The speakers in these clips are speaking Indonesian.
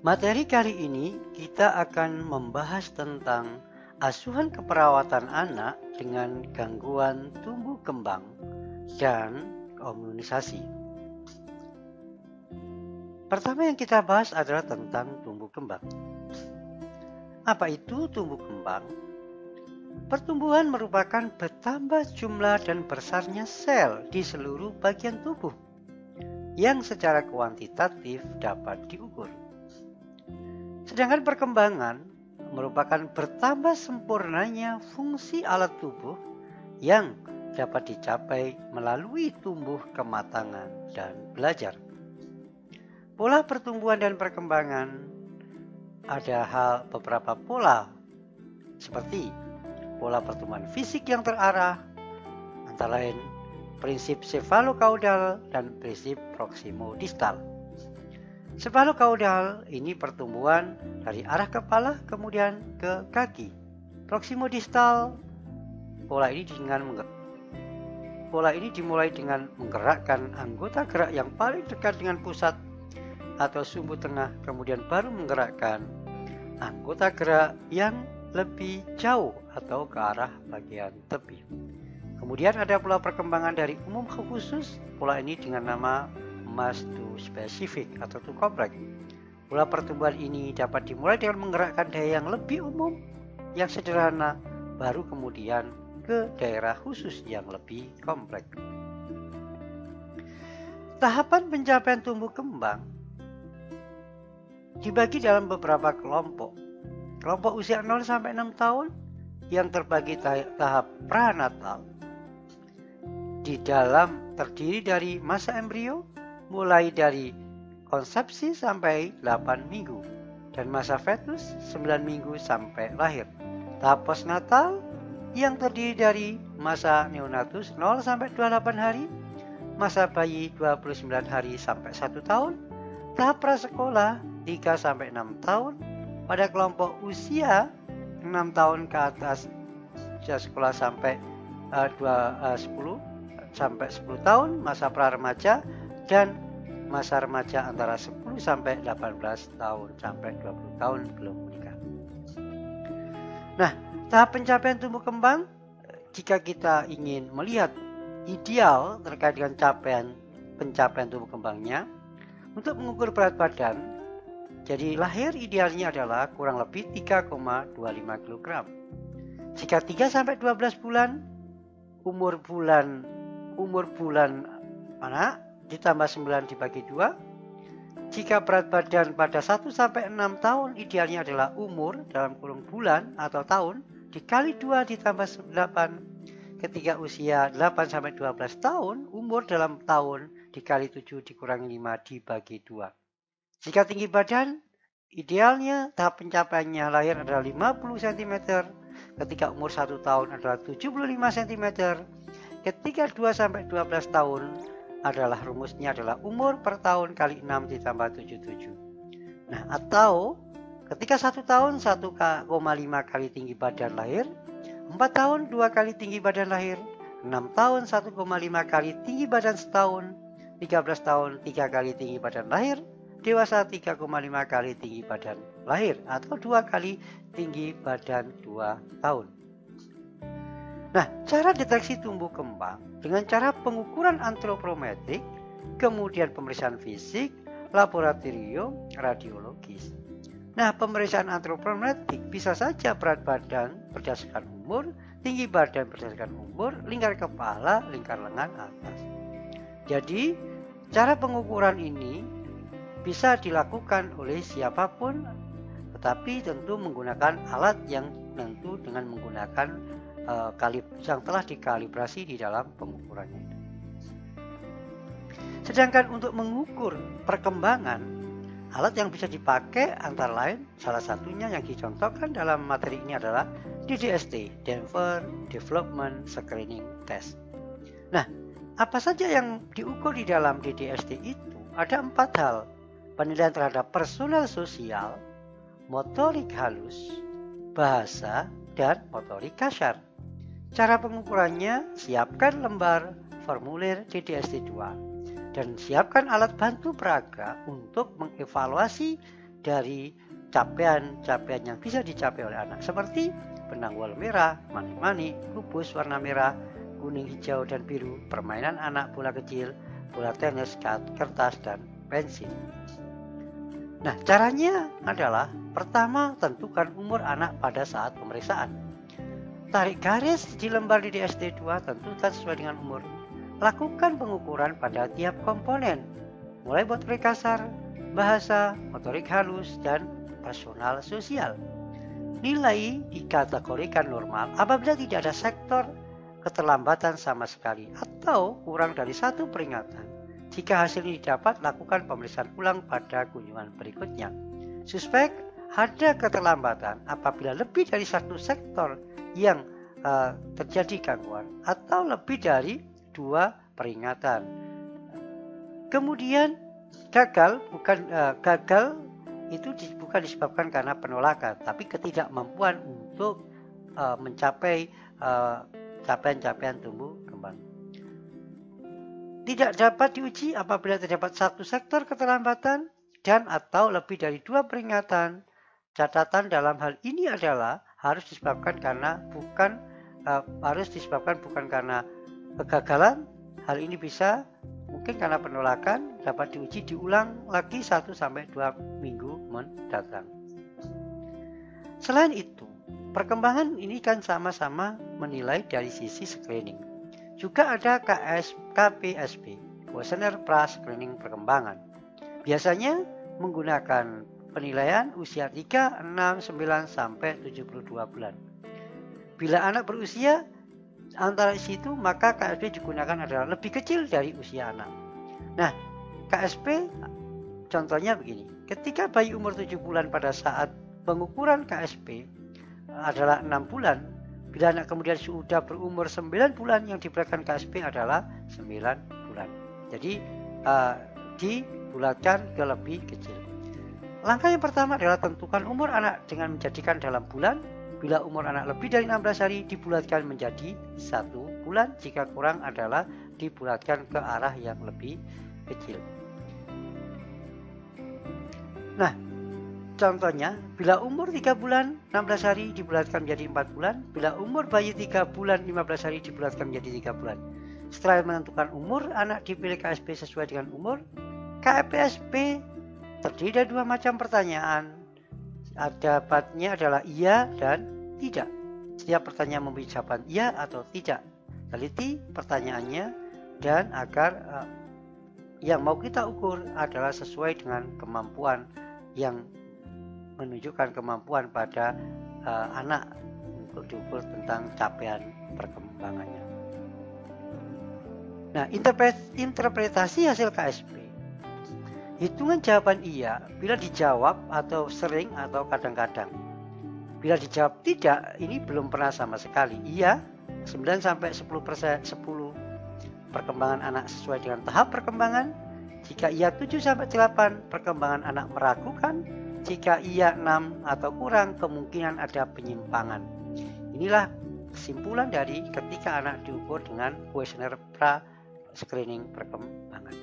Materi kali ini kita akan membahas tentang asuhan keperawatan anak dengan gangguan tumbuh kembang dan komunisasi. Pertama yang kita bahas adalah tentang tumbuh kembang. Apa itu tumbuh kembang? Pertumbuhan merupakan bertambah jumlah dan besarnya sel di seluruh bagian tubuh yang secara kuantitatif dapat diukur. Sedangkan perkembangan merupakan bertambah sempurnanya fungsi alat tubuh yang dapat dicapai melalui tumbuh kematangan dan belajar. Pola pertumbuhan dan perkembangan ada beberapa pola seperti pola pertumbuhan fisik yang terarah, antara lain prinsip cephalocaudal dan prinsip proximodistal. Cephalocaudal ini pertumbuhan dari arah kepala kemudian ke kaki. Proximodistal pola ini dimulai dengan menggerakkan anggota gerak yang paling dekat dengan pusat atau sumbu tengah, kemudian baru menggerakkan anggota gerak yang lebih jauh atau ke arah bagian tepi. Kemudian ada pola perkembangan dari umum ke khusus. Pola ini dengan nama mass to specific atau to complex. Pola pertumbuhan ini dapat dimulai dengan menggerakkan daya yang lebih umum, yang sederhana, baru kemudian ke daerah khusus yang lebih kompleks. Tahapan pencapaian tumbuh kembang dibagi dalam beberapa kelompok. Kelompok usia 0 sampai 6 tahun yang terbagi tahap pranatal di dalam terdiri dari masa embrio mulai dari konsepsi sampai 8 minggu dan masa fetus 9 minggu sampai lahir. Tahap postnatal yang terdiri dari masa neonatus 0 sampai 28 hari, masa bayi 29 hari sampai 1 tahun, tahap prasekolah 3 sampai 6 tahun. Pada kelompok usia 6 tahun ke atas sekolah sampai 10 tahun, masa pra-remaja, dan masa remaja antara 10 sampai 18 tahun sampai 20 tahun belum menikah. Nah, tahap pencapaian tumbuh kembang, jika kita ingin melihat ideal terkait dengan pencapaian tumbuh kembangnya, untuk mengukur berat badan, jadi lahir idealnya adalah kurang lebih 3,25 kg. Jika 3 sampai 12 bulan, umur bulan anak ditambah 9 dibagi 2. Jika berat badan pada 1 sampai 6 tahun idealnya adalah umur dalam kurung bulan atau tahun dikali 2 ditambah 8. Ketika usia 8 sampai 12 tahun, umur dalam tahun dikali 7 dikurangi 5 dibagi 2. Jika tinggi badan, idealnya tahap pencapaiannya lahir adalah 50 cm, ketika umur 1 tahun adalah 75 cm, ketika 2 sampai 12 tahun rumusnya adalah umur per tahun kali 6 ditambah 77. Nah, atau ketika 1 tahun 1,5 kali tinggi badan lahir, 4 tahun 2 kali tinggi badan lahir, 6 tahun 1,5 kali tinggi badan setahun, 13 tahun 3 kali tinggi badan lahir, dewasa 3,5 kali tinggi badan lahir, atau 2 kali tinggi badan 2 tahun. Nah, cara deteksi tumbuh kembang dengan cara pengukuran antropometrik, kemudian pemeriksaan fisik, laboratorium, radiologis. Nah, pemeriksaan antropometrik bisa saja berat badan berdasarkan umur, tinggi badan berdasarkan umur, lingkar kepala, lingkar lengan atas. Jadi, cara pengukuran ini bisa dilakukan oleh siapapun, tetapi tentu menggunakan alat yang tentu dengan menggunakan yang telah dikalibrasi di dalam pengukurannya. Sedangkan untuk mengukur perkembangan, alat yang bisa dipakai antara lain salah satunya yang dicontohkan dalam materi ini adalah DDST, Denver Development Screening Test. Nah, apa saja yang diukur di dalam DDST itu? Ada 4 hal. Penilaian terhadap personal sosial, motorik halus, bahasa, dan motorik kasar. Cara pengukurannya, siapkan lembar formulir DDST 2 dan siapkan alat bantu peraga untuk mengevaluasi dari capaian-capaian yang bisa dicapai oleh anak, seperti benang wol merah, manik-manik, kubus warna merah, kuning, hijau, dan biru, permainan anak, bola kecil, bola tenis, kertas, dan pensil. Nah, caranya adalah pertama, tentukan umur anak pada saat pemeriksaan. Tarik garis di lembar DDSD 2, tentukan sesuai dengan umur. Lakukan pengukuran pada tiap komponen, mulai motorik kasar, bahasa, motorik halus, dan personal sosial. Nilai dikategorikan normal apabila tidak ada sektor keterlambatan sama sekali atau kurang dari 1 peringatan. Jika hasil ini didapat, lakukan pemeriksaan ulang pada kunjungan berikutnya. Suspek ada keterlambatan apabila lebih dari 1 sektor yang terjadi gangguan atau lebih dari 2 peringatan. Kemudian gagal itu bukan disebabkan karena penolakan, tapi ketidakmampuan untuk mencapai capaian-capaian tumbuh kembang. Tidak dapat diuji apabila terdapat 1 sektor keterlambatan dan atau lebih dari 2 peringatan. Catatan dalam hal ini adalah harus disebabkan bukan karena kegagalan. Hal ini bisa mungkin karena penolakan, dapat diuji diulang lagi 1-2 minggu mendatang. Selain itu, perkembangan ini kan sama-sama menilai dari sisi screening. Juga ada KPSP, Questionnaire Pra-Screening Perkembangan. Biasanya menggunakan penilaian usia 3, 6, 9, sampai 72 bulan. Bila anak berusia antara situ, maka KSP digunakan adalah lebih kecil dari usia anak. Nah, KSP contohnya begini. Ketika bayi umur 7 bulan pada saat pengukuran KSP adalah 6 bulan, bila anak kemudian sudah berumur 9 bulan, yang dibulatkan KSP adalah 9 bulan. Jadi dibulatkan ke lebih kecil. Langkah yang pertama adalah tentukan umur anak dengan menjadikan dalam bulan. Bila umur anak lebih dari 16 hari, dibulatkan menjadi 1 bulan. Jika kurang adalah dibulatkan ke arah yang lebih kecil. Nah, contohnya, bila umur 3 bulan 16 hari dibulatkan menjadi 4 bulan. Bila umur bayi 3 bulan 15 hari dibulatkan menjadi 3 bulan. Setelah menentukan umur, anak dipilih KSP sesuai dengan umur. KPSP terdiri dari 2 macam pertanyaan. Dapatnya adalah iya dan tidak. Setiap pertanyaan memberi jawaban iya atau tidak. Teliti pertanyaannya dan agar yang mau kita ukur adalah sesuai dengan kemampuan yang menunjukkan kemampuan pada anak untuk diukur tentang capaian perkembangannya. Nah, interpretasi hasil KSP. Hitungan jawaban iya bila dijawab atau sering atau kadang-kadang. Bila dijawab tidak, ini belum pernah sama sekali. Iya 9-10% 10 perkembangan anak sesuai dengan tahap perkembangan. Jika iya 7-8 perkembangan anak meragukan. Jika iya 6 atau kurang, kemungkinan ada penyimpangan. Inilah kesimpulan dari ketika anak diukur dengan kuesioner pra-screening perkembangan.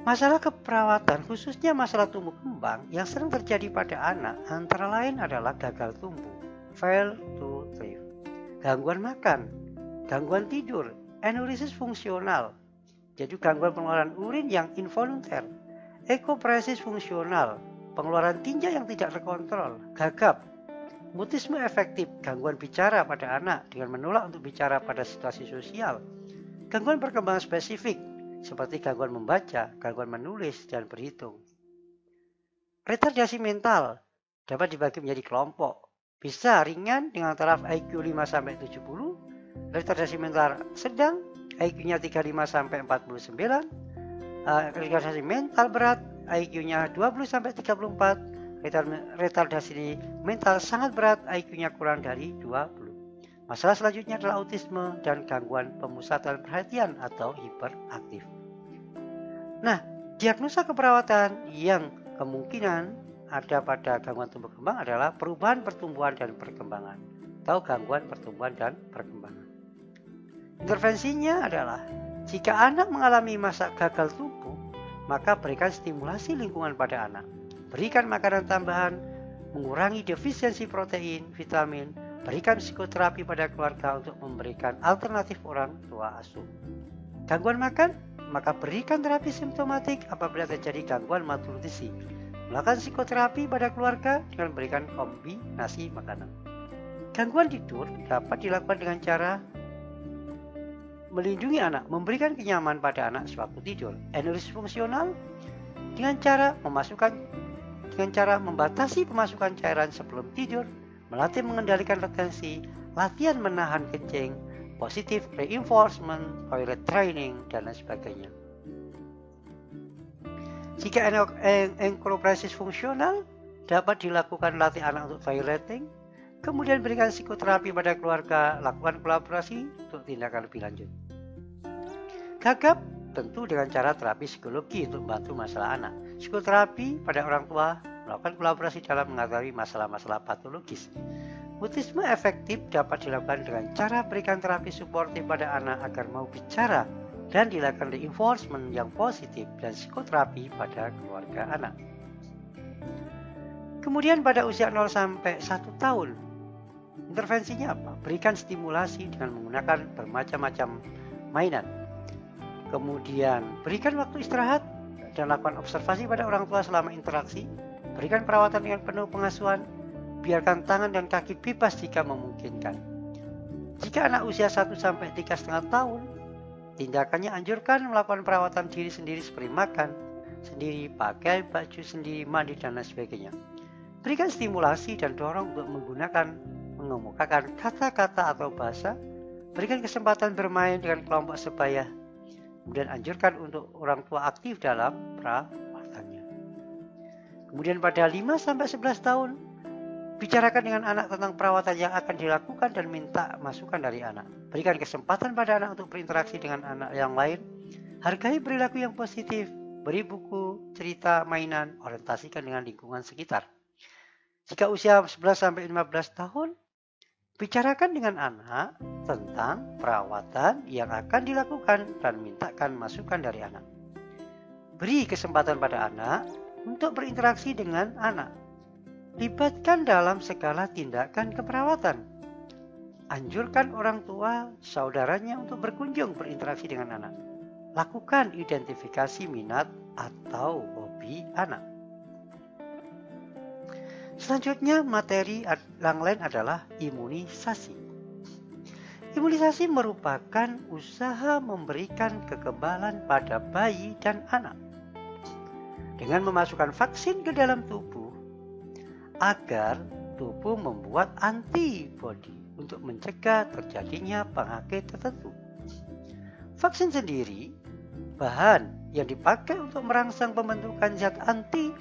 Masalah keperawatan, khususnya masalah tumbuh kembang yang sering terjadi pada anak, antara lain adalah gagal tumbuh, fail to thrive, gangguan makan, gangguan tidur, enuresis fungsional, jadi gangguan pengeluaran urin yang involunter, ekopresis fungsional, pengeluaran tinja yang tidak terkontrol, gagap, mutisme efektif, gangguan bicara pada anak dengan menolak untuk bicara pada situasi sosial, gangguan perkembangan spesifik, seperti gangguan membaca, gangguan menulis, dan berhitung. Retardasi mental dapat dibagi menjadi kelompok. Bisa ringan dengan taraf IQ 5-70, retardasi mental sedang, IQ-nya 35-49, retardasi mental berat, IQ-nya 20-34, retardasi mental sangat berat, IQ-nya kurang dari 20. Masalah selanjutnya adalah autisme dan gangguan pemusatan perhatian atau hiperaktif. Nah, diagnosa keperawatan yang kemungkinan ada pada gangguan tumbuh kembang adalah perubahan pertumbuhan dan perkembangan atau gangguan pertumbuhan dan perkembangan. Intervensinya adalah jika anak mengalami masa gagal tumbuh, maka berikan stimulasi lingkungan pada anak. Berikan makanan tambahan, mengurangi defisiensi protein, vitamin, berikan psikoterapi pada keluarga untuk memberikan alternatif orang tua asuh. Gangguan makan, maka berikan terapi simptomatik apabila terjadi gangguan malnutrisi. Melakukan psikoterapi pada keluarga dengan memberikan kombinasi makanan. Gangguan tidur dapat dilakukan dengan cara melindungi anak, memberikan kenyamanan pada anak sewaktu tidur. Energi fungsional dengan cara membatasi pemasukan cairan sebelum tidur, melatih mengendalikan retensi, latihan menahan kencing, positive reinforcement, toilet training, dan lain sebagainya. Jika enkopresis fungsional, dapat dilakukan latih anak untuk toileting, kemudian berikan psikoterapi pada keluarga, lakukan kolaborasi untuk tindakan lebih lanjut. Gagap tentu dengan cara terapi psikologi untuk membantu masalah anak. Psikoterapi pada orang tua, melakukan kolaborasi dalam mengatasi masalah-masalah patologis. Mutisme efektif dapat dilakukan dengan cara berikan terapi suportif pada anak agar mau bicara dan dilakukan reinforcement yang positif dan psikoterapi pada keluarga anak. Kemudian pada usia 0 sampai 1 tahun, intervensinya apa? Berikan stimulasi dengan menggunakan bermacam-macam mainan. Kemudian berikan waktu istirahat dan lakukan observasi pada orang tua selama interaksi. Berikan perawatan dengan penuh pengasuhan. Biarkan tangan dan kaki bebas jika memungkinkan. Jika anak usia 1 sampai 3,5 tahun, tindakannya anjurkan melakukan perawatan diri sendiri seperti makan sendiri, pakai baju sendiri, mandi, dan lain sebagainya. Berikan stimulasi dan dorong untuk mengemukakan kata-kata atau bahasa. Berikan kesempatan bermain dengan kelompok sebaya. Kemudian anjurkan untuk orang tua aktif dalam perawatannya. Kemudian pada 5 sampai 11 tahun, bicarakan dengan anak tentang perawatan yang akan dilakukan dan minta masukan dari anak. Berikan kesempatan pada anak untuk berinteraksi dengan anak yang lain. Hargai perilaku yang positif. Beri buku, cerita, mainan, orientasikan dengan lingkungan sekitar. Jika usia 11 sampai 15 tahun, bicarakan dengan anak tentang perawatan yang akan dilakukan dan mintakan masukan dari anak. Beri kesempatan pada anak untuk berinteraksi dengan anak. Libatkan dalam segala tindakan keperawatan. Anjurkan orang tua, saudaranya untuk berkunjung berinteraksi dengan anak. Lakukan identifikasi minat atau hobi anak. Selanjutnya materi yang lain adalah imunisasi. Imunisasi merupakan usaha memberikan kekebalan pada bayi dan anak dengan memasukkan vaksin ke dalam tubuh agar tubuh membuat antibodi untuk mencegah terjadinya penyakit tertentu. Vaksin sendiri bahan yang dipakai untuk merangsang pembentukan zat anti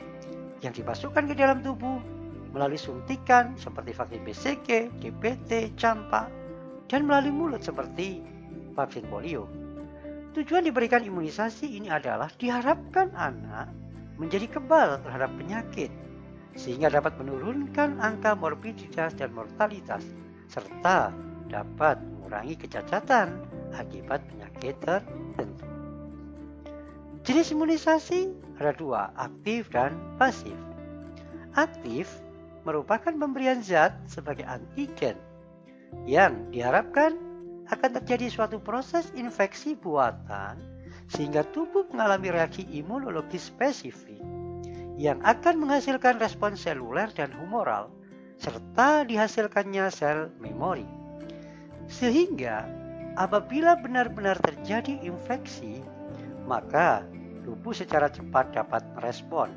yang dimasukkan ke dalam tubuh melalui suntikan seperti vaksin BCG, DPT, campak, dan melalui mulut seperti vaksin polio. Tujuan diberikan imunisasi ini adalah diharapkan anak menjadi kebal terhadap penyakit, sehingga dapat menurunkan angka morbiditas dan mortalitas, serta dapat mengurangi kecacatan akibat penyakit tertentu. Jenis imunisasi ada 2, aktif dan pasif. Aktif merupakan pemberian zat sebagai antigen yang diharapkan akan terjadi suatu proses infeksi buatan sehingga tubuh mengalami reaksi imunologi spesifik yang akan menghasilkan respons seluler dan humoral serta dihasilkannya sel memori. Sehingga apabila benar-benar terjadi infeksi, maka tubuh secara cepat dapat merespon.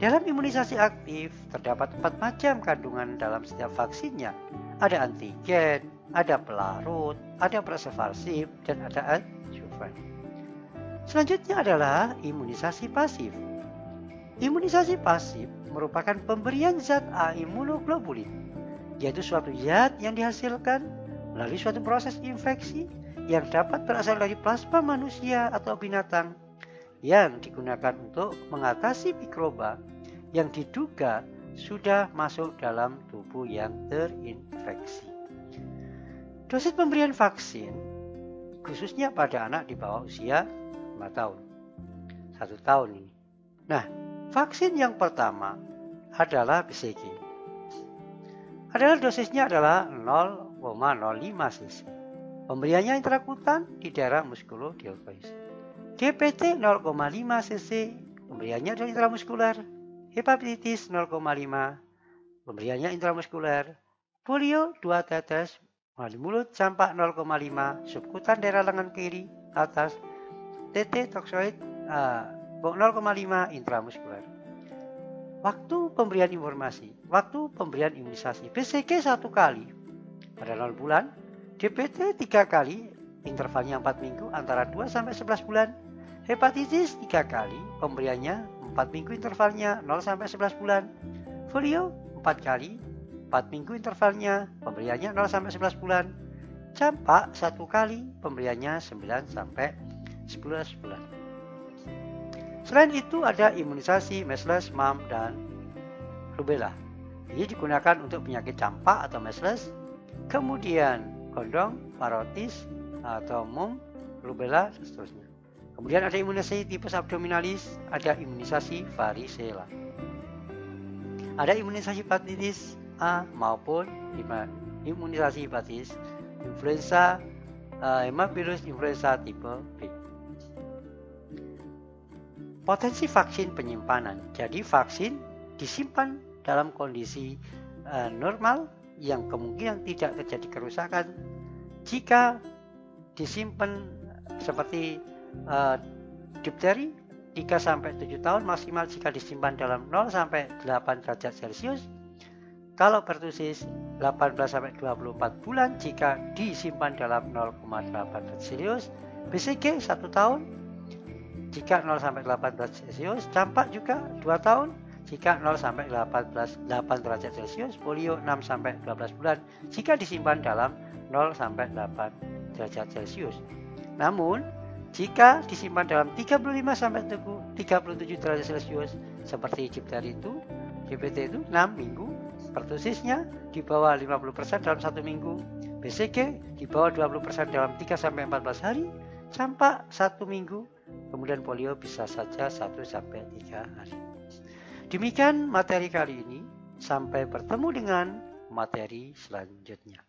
Dalam imunisasi aktif, terdapat 4 macam kandungan dalam setiap vaksinnya. Ada antigen, ada pelarut, ada preservatif, dan ada adjuvan. Selanjutnya adalah imunisasi pasif. Imunisasi pasif merupakan pemberian zat imunoglobulin, yaitu suatu zat yang dihasilkan melalui suatu proses infeksi yang dapat berasal dari plasma manusia atau binatang yang digunakan untuk mengatasi mikroba yang diduga sudah masuk dalam tubuh yang terinfeksi. Dosis pemberian vaksin khususnya pada anak di bawah usia 5 tahun. 1 tahun ini. Nah, vaksin yang pertama adalah BCG. Dosisnya adalah 0,05 cc. Pemberiannya intrakutan di daerah muskulodeltoid. DPT 0,5 cc, pemberiannya adalah intramuskuler. Hepatitis 0,5, pemberiannya intramuskuler. Polio 2 tetes melalui mulut, campak 0,5, subkutan daerah lengan kiri atas. TT toksoid 0,5 intramuskuler. Waktu pemberian informasi, waktu pemberian imunisasi. BCG 1 kali pada 0 bulan, DPT 3 kali, intervalnya 4 minggu antara 2 sampai 11 bulan. Hepatitis 3 kali, pemberiannya 4 minggu intervalnya 0 sampai 11 bulan. Polio 4 kali, 4 minggu intervalnya, pemberiannya 0 sampai 11 bulan. Campak 1 kali, pemberiannya 9 sampai 11 bulan. Selain itu ada imunisasi measles, mumps, dan rubella. Ini digunakan untuk penyakit campak atau measles, kemudian gondong, parotis atau mumps, rubella, dan seterusnya. Kemudian ada imunisasi tipes abdominalis, ada imunisasi varicella. Ada imunisasi hepatitis A maupun imunisasi hepatitis influenza, hemavirus influenza tipe B. Potensi vaksin penyimpanan. Jadi vaksin disimpan dalam kondisi normal yang kemungkinan tidak terjadi kerusakan. Jika disimpan seperti difteri 3-7 tahun maksimal jika disimpan dalam 0-8 derajat Celcius. Kalau pertusis 18-24 bulan jika disimpan dalam 0,8 derajat Celcius. BCG 1 tahun jika 0-8 derajat Celcius. Campak juga 2 tahun jika 0-8 derajat Celcius. Polio 6-12 bulan jika disimpan dalam 0-8 derajat Celcius. Namun jika disimpan dalam 35-37 derajat Celcius seperti difteri itu, DPT itu 6 minggu, pertusisnya di bawah 50% dalam 1 minggu, BCG di bawah 20% dalam 3-14 hari, campak 1 minggu, kemudian polio bisa saja 1-3 hari. Demikian materi kali ini, sampai bertemu dengan materi selanjutnya.